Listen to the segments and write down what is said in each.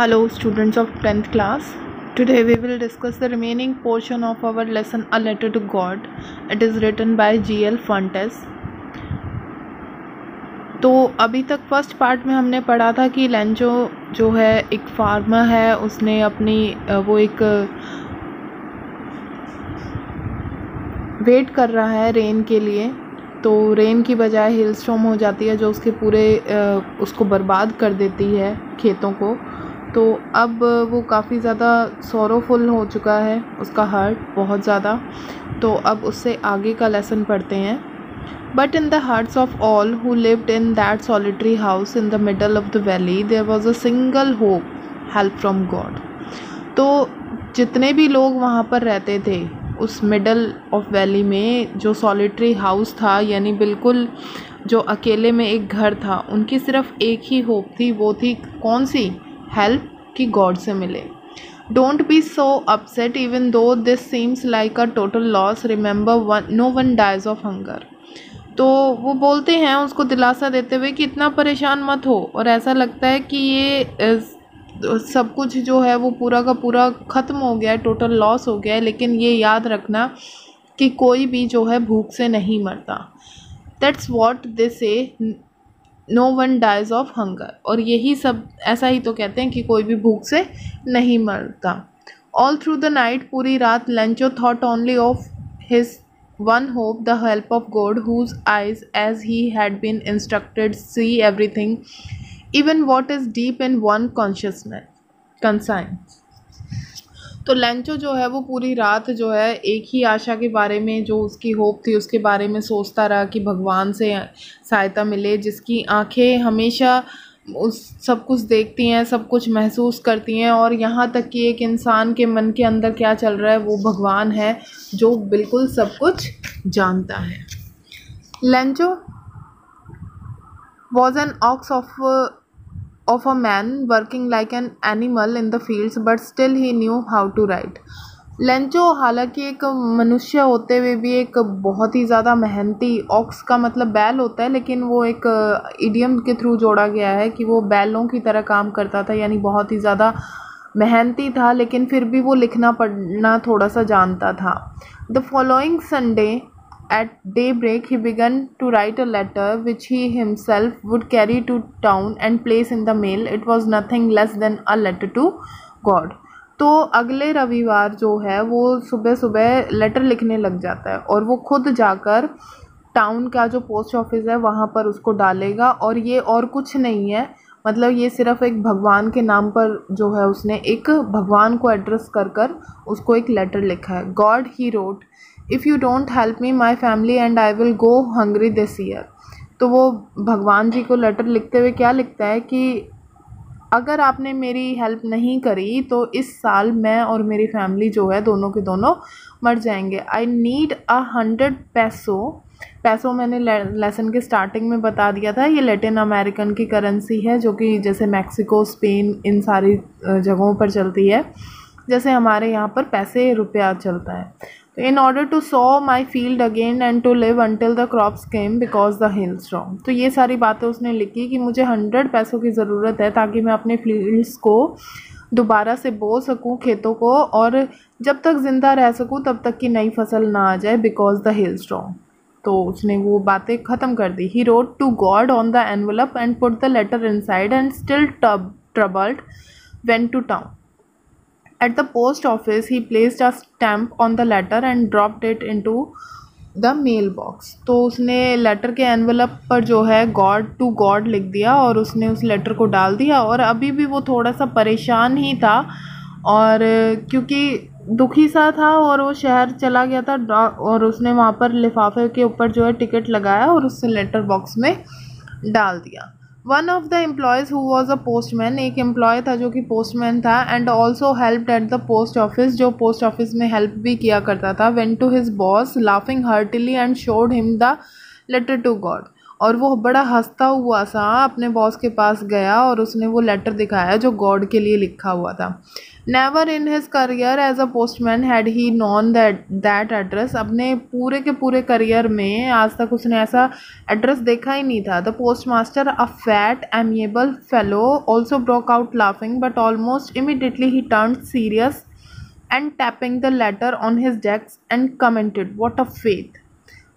Hello, students of 10th class. Today we will discuss the remaining portion of our lesson A Letter to God. It is written by G.L. Fuentes. तो अभी तक first part में हमने पढ़ा था कि Lencho जो है एक फार्मर है, उसने अपनी वो एक वेट कर रहा है रेन के लिए। तो रेन की बजाय हिल स्टॉर्म हो जाती है जो उसके पूरे उसको बर्बाद कर देती है खेतों को। तो अब वो काफ़ी ज़्यादा सॉरोफुल हो चुका है, उसका हार्ट बहुत ज़्यादा। तो अब उससे आगे का लेसन पढ़ते हैं। But in the hearts of all who lived in that solitary house in the middle of the valley there was a single hope, help from God. तो जितने भी लोग वहाँ पर रहते थे उस मिडल ऑफ वैली में, जो सॉलिटरी हाउस था यानी बिल्कुल जो अकेले में एक घर था, उनकी सिर्फ एक ही होप थी। वो थी कौन सी? हेल्प कि गॉड से मिले। Don't be so upset even though this seems like a total loss, remember no one dies of hunger. तो वो बोलते हैं उसको दिलासा देते हुए कि इतना परेशान मत हो, और ऐसा लगता है कि ये सब कुछ जो है वो पूरा का पूरा ख़त्म हो गया है, टोटल लॉस हो गया है, लेकिन ये याद रखना कि कोई भी जो है भूख से नहीं मरता। That's what they say, no one dies of hunger. और यही सब ऐसा ही तो कहते हैं कि कोई भी भूख से नहीं मरता। ऑल थ्रू द नाइट, पूरी रात, Lencho thought only of his one hope, the help of God, whose eyes as he had been instructed see everything, even what is deep in one consciousness consign. तो Lencho जो है वो पूरी रात जो है एक ही आशा के बारे में, जो उसकी होप थी उसके बारे में सोचता रहा कि भगवान से सहायता मिले, जिसकी आंखें हमेशा उस सब कुछ देखती हैं, सब कुछ महसूस करती हैं, और यहाँ तक कि एक इंसान के मन के अंदर क्या चल रहा है वो भगवान है जो बिल्कुल सब कुछ जानता है। Lencho was an ox of a man working like an animal in the fields, but still he knew how to ride. Lencho हालांकि एक मनुष्य होते हुए भी एक बहुत ही ज़्यादा मेहनती, ऑक्स का मतलब बैल होता है, लेकिन वो एक इडियम के थ्रू जोड़ा गया है कि वो बैलों की तरह काम करता था, यानी बहुत ही ज़्यादा मेहनती था, लेकिन फिर भी वो लिखना पढ़ना थोड़ा सा जानता था। The following Sunday at daybreak he began to write a letter which he himself would carry to town and place in the mail. It was nothing less than a letter to God. तो अगले रविवार जो है वो सुबह सुबह letter लिखने लग जाता है, और वो खुद जाकर टाउन का जो पोस्ट ऑफिस है वहाँ पर उसको डालेगा। और ये और कुछ नहीं है, मतलब ये सिर्फ एक भगवान के नाम पर जो है उसने एक भगवान को एड्रेस कर कर उसको एक लेटर लिखा है। God he wrote, if you don't help me my family and I will go hungry this year. तो वो भगवान जी को लेटर लिखते हुए क्या लिखता है कि अगर आपने मेरी हेल्प नहीं करी तो इस साल मैं और मेरी फैमिली जो है दोनों के दोनों मर जाएंगे। आई नीड 100 पैसों मैंने लेसन के स्टार्टिंग में बता दिया था, ये लैटिन अमेरिकन की करेंसी है जो कि जैसे मैक्सिको, स्पेन, इन सारी जगहों पर चलती है, जैसे हमारे यहाँ पर पैसे रुपया चलता है। In order to sow my field again and to live until the crops came because the hailstorm। तो ये सारी बातें उसने लिखी कि मुझे 100 पैसों की ज़रूरत है ताकि मैं अपने फील्ड्स को दोबारा से बो सकूं, खेतों को, और जब तक ज़िंदा रह सकूं तब तक की नई फसल ना आ जाए, बिकॉज द hailstorm। तो उसने वो बातें ख़त्म कर दी। He wrote to God on the envelope and put the letter inside and still troubled went to town। At the post office, he placed a stamp on the letter and dropped it into the mailbox। तो उसने letter के envelope पर जो है God to God लिख दिया और उसने उस लेटर को डाल दिया। और अभी भी वो थोड़ा सा परेशान ही था, और क्योंकि दुखी सा था, और वो शहर चला गया था और उसने वहाँ पर लिफाफे के ऊपर जो है टिकट लगाया और उससे लेटर बॉक्स में डाल दिया। One of the employees who was a postman, एक एम्प्लॉय था जो कि पोस्टमैन था, and also helped at the post office, जो पोस्ट ऑफिस में हेल्प भी किया करता था, went to his boss laughing heartily and showed him the letter to God. और वो बड़ा हंसता हुआ सा अपने बॉस के पास गया और उसने वो लेटर दिखाया जो गॉड के लिए लिखा हुआ था। Never in his career as a postman had he known that address. अपने पूरे के पूरे करियर में आज तक उसने ऐसा एड्रेस देखा ही नहीं था। The post master, a fat amiable fellow, also broke out laughing but almost immediately he turn serious and tapping the later on his desk and commented, what a faith.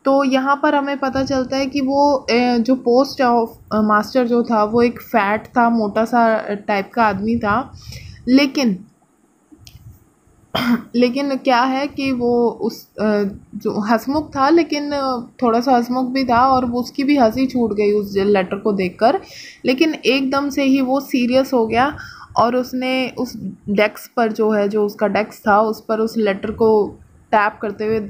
तो यहाँ पर हमें पता चलता है कि वो जो पोस्ट मास्टर जो था वो एक फैट था, मोटा सा टाइप का आदमी था, लेकिन लेकिन क्या है कि वो उस जो हंसमुख था, लेकिन थोड़ा सा हंसमुख भी था और उसकी भी हंसी छूट गई उस लेटर को देखकर। लेकिन एकदम से ही वो सीरियस हो गया और उसने उस डेस्क पर जो उसका डेस्क था उस पर उस लेटर को टैप करते हुए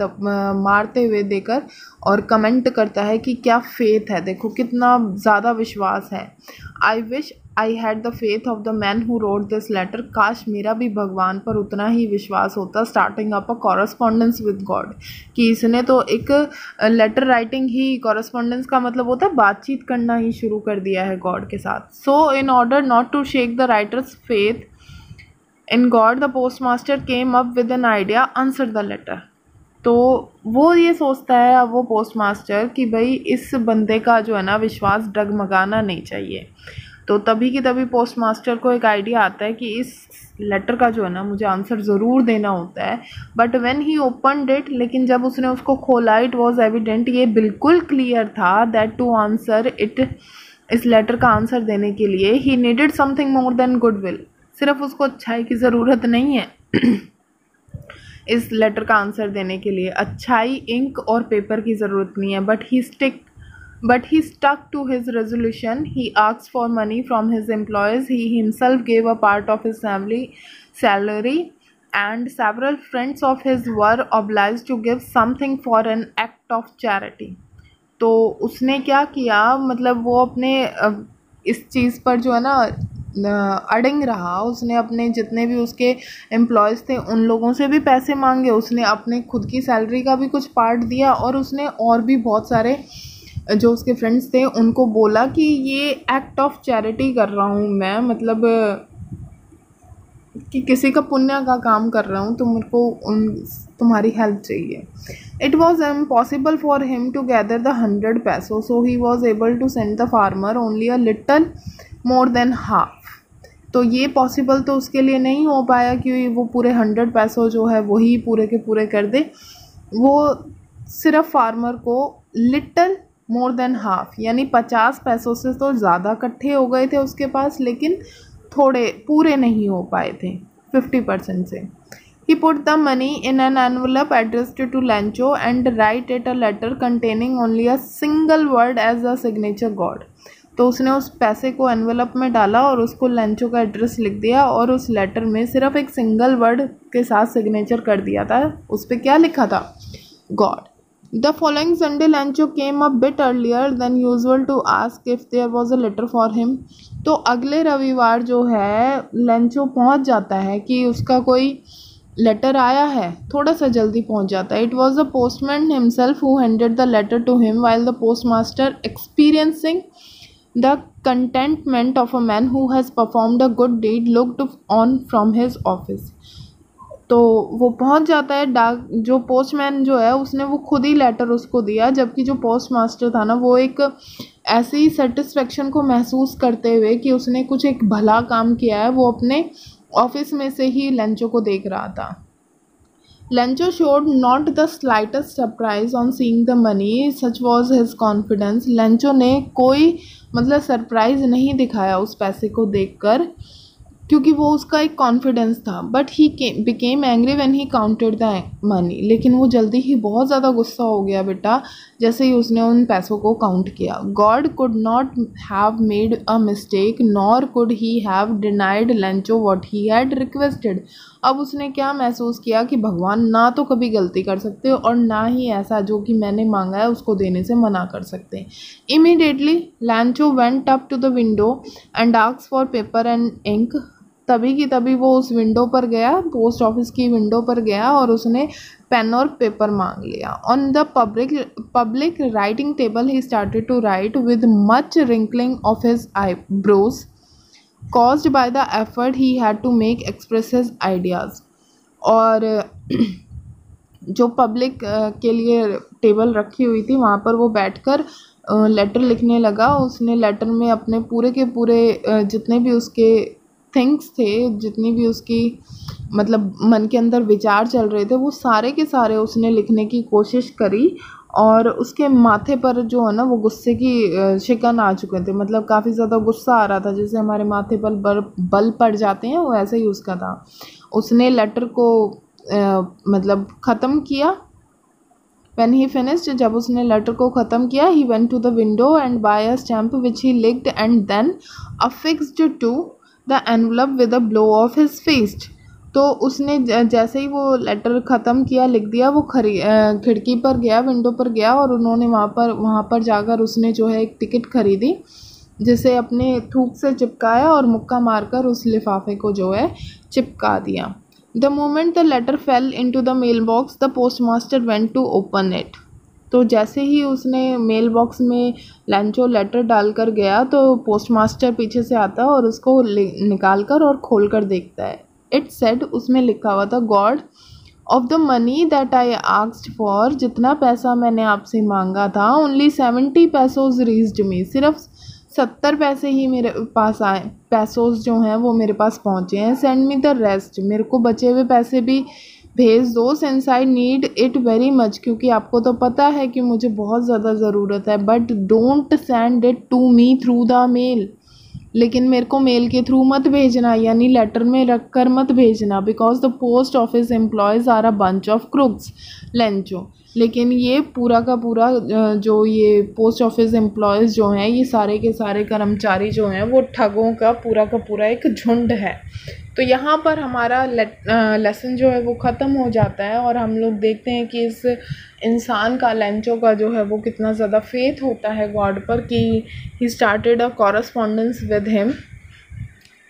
मारते हुए देकर और कमेंट करता है कि क्या फेथ है, देखो कितना ज़्यादा विश्वास है। I wish I had the faith of the man who wrote this letter. काश मेरा भी भगवान पर उतना ही विश्वास होता। Starting up a correspondence with God, कि इसने तो एक लेटर राइटिंग ही, कॉरस्पॉन्डेंस का मतलब होता है बातचीत करना ही शुरू कर दिया है गॉड के साथ। So in order not to shake the writer's faith in God the post master came up with an idea, answer the letter. तो वो ये सोचता है अब वो पोस्ट मास्टर कि भाई इस बंदे का जो है ना विश्वास डगमगाना नहीं चाहिए। तो तभी की तभी पोस्ट मास्टर को एक आइडिया आता है कि इस लेटर का जो है ना मुझे आंसर ज़रूर देना होता है। But when he opened it, लेकिन जब उसने उसको खोला, इट वॉज एविडेंट, ये बिल्कुल क्लियर था दैट टू आंसर इट, इस लेटर का आंसर देने के लिए he needed something more than goodwill. सिर्फ उसको अच्छाई की ज़रूरत नहीं है इस लेटर का आंसर देने के लिए, अच्छाई, इंक और पेपर की ज़रूरत नहीं है। But he stuck to his resolution. He asked for money from his employees. He himself gave a part of his family salary, and several friends of his were obliged to give something for an act of charity. तो उसने क्या किया, मतलब वो अपने इस चीज़ पर जो है ना अड़िंग रहा। उसने अपने जितने भी उसके एम्प्लॉयज़ थे उन लोगों से भी पैसे मांगे, उसने अपने खुद की सैलरी का भी कुछ पार्ट दिया और उसने और भी बहुत सारे जो उसके फ्रेंड्स थे उनको बोला कि ये एक्ट ऑफ चैरिटी कर रहा हूँ मैं, मतलब कि किसी का पुण्य का काम कर रहा हूँ, तो मेरे को तुम्हारी हेल्प चाहिए। It was impossible for him to gather the 100 पैसो, so he was able to send the farmer only a little more than half. तो ये पॉसिबल तो उसके लिए नहीं हो पाया कि वो पूरे 100 पैसों जो है वही पूरे के पूरे कर दे। वो सिर्फ फार्मर को लिटल मोर देन हाफ, यानी 50 पैसों से तो ज़्यादा इकट्ठे हो गए थे उसके पास, लेकिन थोड़े पूरे नहीं हो पाए थे 50% से। He put the money in an envelope addressed to Lancho and write it a letter containing only a single word as a signature God. तो उसने उस पैसे को एनवेलप में डाला और उसको लैंचो का एड्रेस लिख दिया और उस लेटर में सिर्फ एक सिंगल वर्ड के साथ सिग्नेचर कर दिया था। उस पर क्या लिखा था? God. The following Sunday, Lancho came a bit earlier than usual to ask if there was a letter for him. तो अगले रविवार जो है लैंचो पहुंच जाता है कि उसका कोई लेटर आया है, थोड़ा सा जल्दी पहुंच जाता है। It was the postman himself who handed the letter to him, while the postmaster, experiencing the contentment of a man who has performed a good deed, looked on from his office. तो वो पहुंच जाता है, डाक जो postman जो है उसने वो खुद ही लेटर उसको दिया, जबकि जो पोस्ट मास्टर था ना वो एक ऐसी सेटिस्फेक्शन को महसूस करते हुए कि उसने कुछ एक भला काम किया है, वो अपने ऑफिस में से ही लैंचो को देख रहा था। लैंचो showed not the slightest surprise on seeing the money, such was his confidence. लैंचो ने कोई मतलब सरप्राइज नहीं दिखाया उस पैसे को देखकर, क्योंकि वो उसका एक कॉन्फिडेंस था। But he became angry when he counted the money, लेकिन वो जल्दी ही बहुत ज़्यादा गुस्सा हो गया बेटा जैसे ही उसने उन पैसों को काउंट किया। God could not have made a mistake nor could he have denied लैंचो what he had requested. अब उसने क्या महसूस किया कि भगवान ना तो कभी गलती कर सकते और ना ही ऐसा जो कि मैंने मांगा है उसको देने से मना कर सकते। Immediately Lencho went up to the window and asked for paper and ink. तभी की तभी वो उस विंडो पर गया, पोस्ट ऑफिस की विंडो पर गया और उसने पेन और पेपर मांग लिया। On the public writing table he started to write with much wrinkling of his eyebrows caused by the effort he had to make express his ideas। और जो पब्लिक के लिए टेबल रखी हुई थी वहाँ पर वो बैठकर लेटर लिखने लगा। उसने लेटर में अपने पूरे के पूरे जितने भी उसके थिंग्स थे, जितनी भी उसकी मतलब मन के अंदर विचार चल रहे थे, वो सारे के सारे उसने लिखने की कोशिश करी। और उसके माथे पर जो है ना वो गुस्से की शिकन आ चुके थे, मतलब काफ़ी ज़्यादा गुस्सा आ रहा था, जैसे हमारे माथे पर बल पड़ जाते हैं, वो ऐसे ही उसका था। उसने लेटर को मतलब ख़त्म किया। When he finished, जब उसने लेटर को ख़त्म किया, he went to the window and by a stamp which he licked and then affixed to the envelope with a blow of his fist। तो उसने जैसे ही वो लेटर ख़त्म किया, लिख दिया, वो खिड़की पर गया, विंडो पर गया और उन्होंने वहाँ पर जाकर उसने जो है एक टिकट खरीदी, जिसे अपने थूक से चिपकाया और मुक्का मारकर उस लिफाफे को जो है चिपका दिया। The moment the letter fell into the mailbox, the postmaster went to open it। तो जैसे ही उसने मेल बॉक्स में लैंचो लेटर डालकर गया तो पोस्टमास्टर पीछे से आता है और उसको निकाल कर और खोल कर देखता है। इट सेड, उसमें लिखा हुआ था, God of the money that I asked for, जितना पैसा मैंने आपसे मांगा था, ओनली 70 पैसोज रीच्ड मी, सिर्फ 70 पैसे ही मेरे पास आए, पैसोज जो हैं वो मेरे पास पहुँचे हैं। सेंड मी द रेस्ट, मेरे को बचे हुए पैसे भी भेज दो। Since I need it very much, क्योंकि आपको तो पता है कि मुझे बहुत ज़्यादा ज़रूरत है। But don't send it to me through the mail, लेकिन मेरे को मेल के थ्रू मत भेजना, यानी लेटर में रख कर मत भेजना। Because the post office employees are a bunch of crooks, Lencho. लेकिन ये पूरा का पूरा जो ये पोस्ट ऑफिस एम्प्लॉयज़ जो हैं, ये सारे के सारे कर्मचारी जो हैं वो ठगों का पूरा एक झुंड है। तो यहाँ पर हमारा लेसन जो है वो ख़त्म हो जाता है और हम लोग देखते हैं कि इस इंसान का, लेंचो का जो है वो कितना ज़्यादा फेथ होता है गॉड पर कि he started a correspondence with him.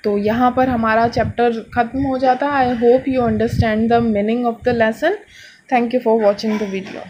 तो यहाँ पर हमारा चैप्टर ख़त्म हो जाता है। I hope you understand the meaning of the lesson. Thank you for watching the video.